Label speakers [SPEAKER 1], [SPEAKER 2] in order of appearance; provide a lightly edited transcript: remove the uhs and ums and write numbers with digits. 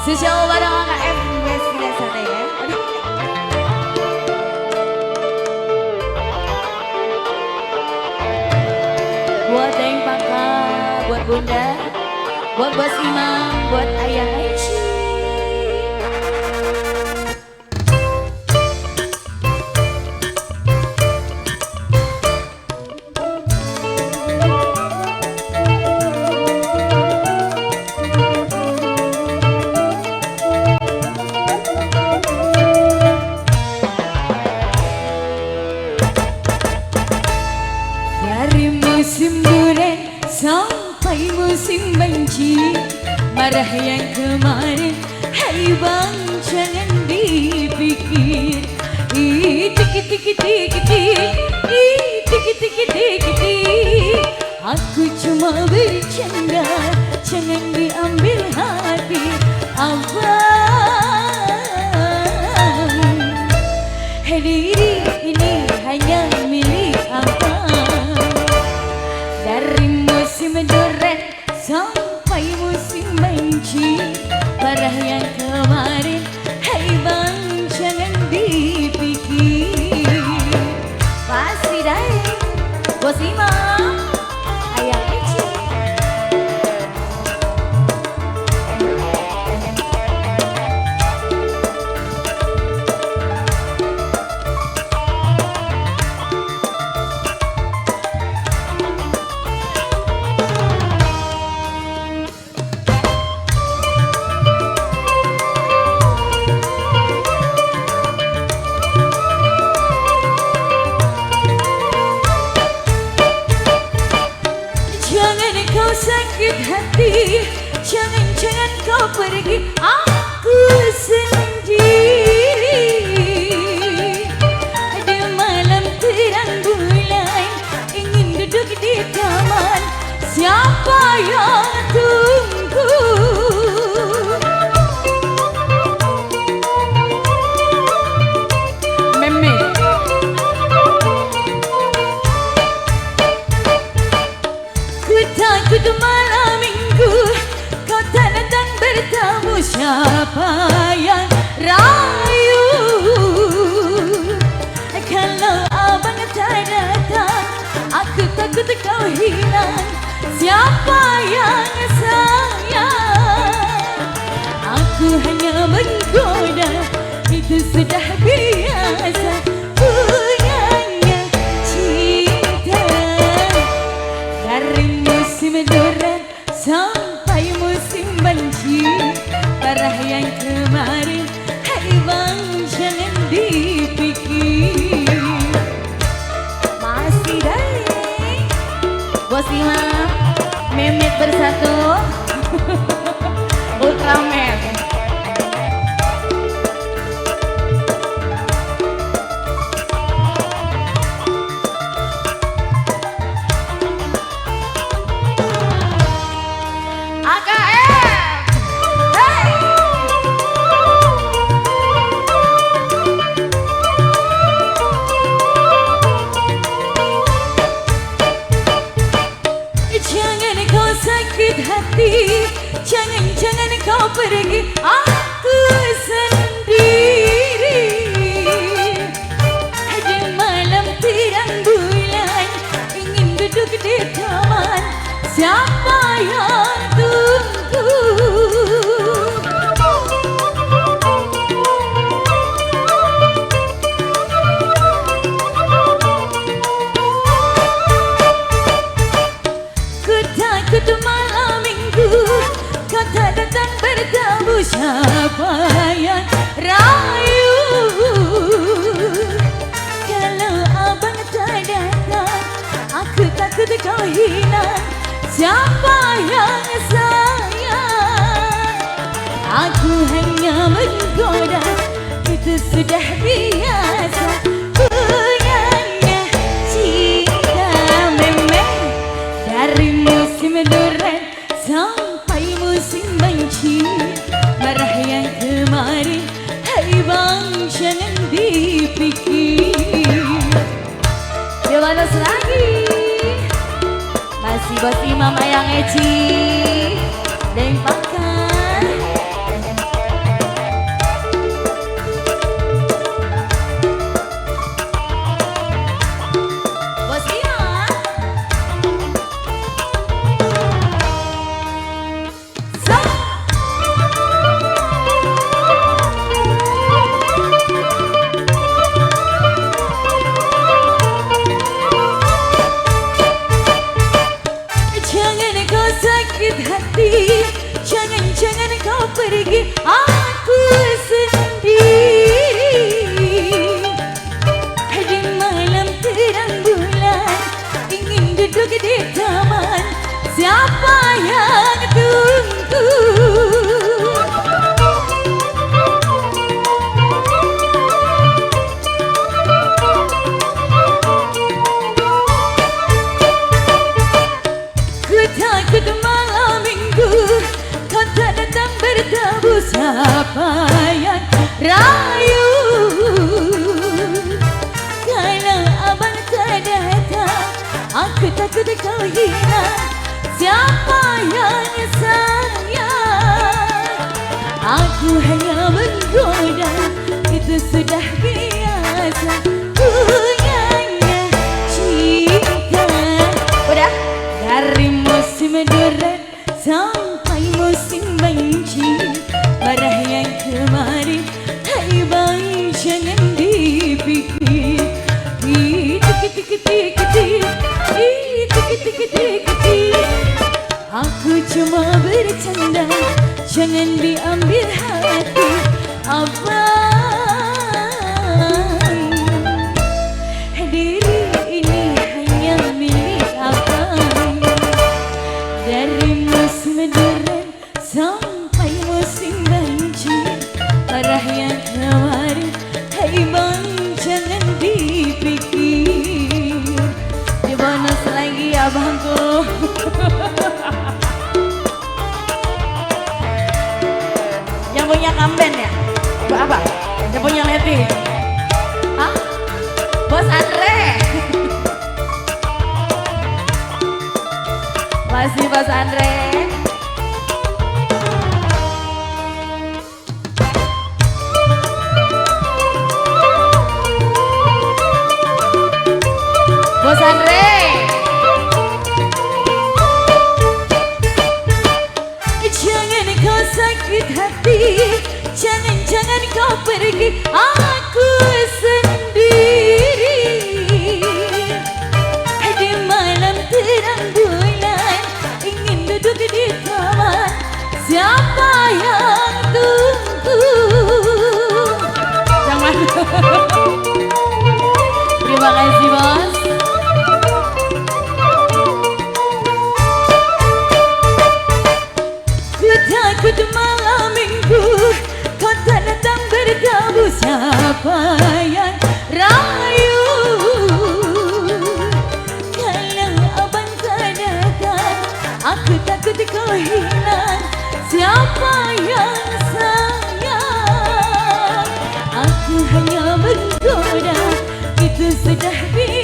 [SPEAKER 1] Sejauh bareng AKM guys, kita santai ya. Buat Deng Paka, buat Bunda, buat Bos Imam, buat Ayah Aici.
[SPEAKER 2] Musim durian sampai musim banjir, marah yang kemarin, hai bang jangan dipikir. Tiki tiki tiki tiki tiki tiki tiki, aku cuma bercanda, jangan diambil hati abang. Diri ini hanya milik abang. Dari musim durian sampai musim banjir, parah yang kemarin, hai bang jangan dipikir.
[SPEAKER 1] Pasti dai, Bos Imam, Ayah Aici.
[SPEAKER 2] Sakit hati, jangan-jangan kau pergi, aku sendiri. Di malam terang bulan, ingin duduk di taman, siapa yang tunggu? Meme. Takut malam minggu kau tak datang bertamu, siapa yang rayu? Kalau abang tak datang, aku takut kau hilang, siapa yang sayang? Aku hanya menggoda, itu sudah biasa. Punyanya cinta dari musim durian sampai musim banjir, parah yang kemarin, hai bang jangan dipikir.
[SPEAKER 1] Masih dai, Bos Imam, Memet bersatu, Ultraman.
[SPEAKER 2] Sakit hati, jangan-jangan kau pergi, aku sendiri. Di malam terang bulan, ingin duduk di taman, siapa yang tunggu? Takut malam minggu kau tak datang bertamu, siapa yang rayu? Kalau abang tak datang, aku takut kau hilang, siapa yang sayang? Aku hanya menggoda, itu sudah biasa. Punyanya cinta memang dari musim durian sampai musim banjir, marah yang kemarin, hai bang jangan dipikir.
[SPEAKER 1] Gimana lagi? Masih Bos Imam, Ayah Aici, Deng Paka.
[SPEAKER 2] jangan kau pergi, aku sendiri. Di malam terang bulan, ingin duduk di taman, siapa yang tunggu? Ku takut malam minggu kau tak datang bertemu, siapa yang rayu? Kalau abang tak datang, aku takut kau hilang, siapa yang sayang? Aku hanya menggoda, itu sudah biasa. Punyanya cinta. Udah? Dari musim durian sampai musim benci, marah yang kemarin, hai bang jangan dipikir. Aku cuma bercanda, jangan diambil hati abang. Diri ini hanya milik abang. Dari musim durian sampai musim banjir, marah yang kemarin, hai bang jangan dipikir. Di bonus lagi abangku. Yang punya kamben ya? Apa? Yang punya Leti? Hah? Bos Andre? Masih Bos Andre? Bos Andre? Jangan kau sakit hati, jangan kau pergi, aku sendiri. Di malam terang bulan, ingin duduk di taman, siapa yang tunggu? Jangan. Terima kasih bos. Takut malam minggu kau tak datang bertemu, siapa yang rayu? Kalau abang tak datang, aku takut kau hilang, siapa yang sayang? Aku hanya menggoda, itu sudah biasa.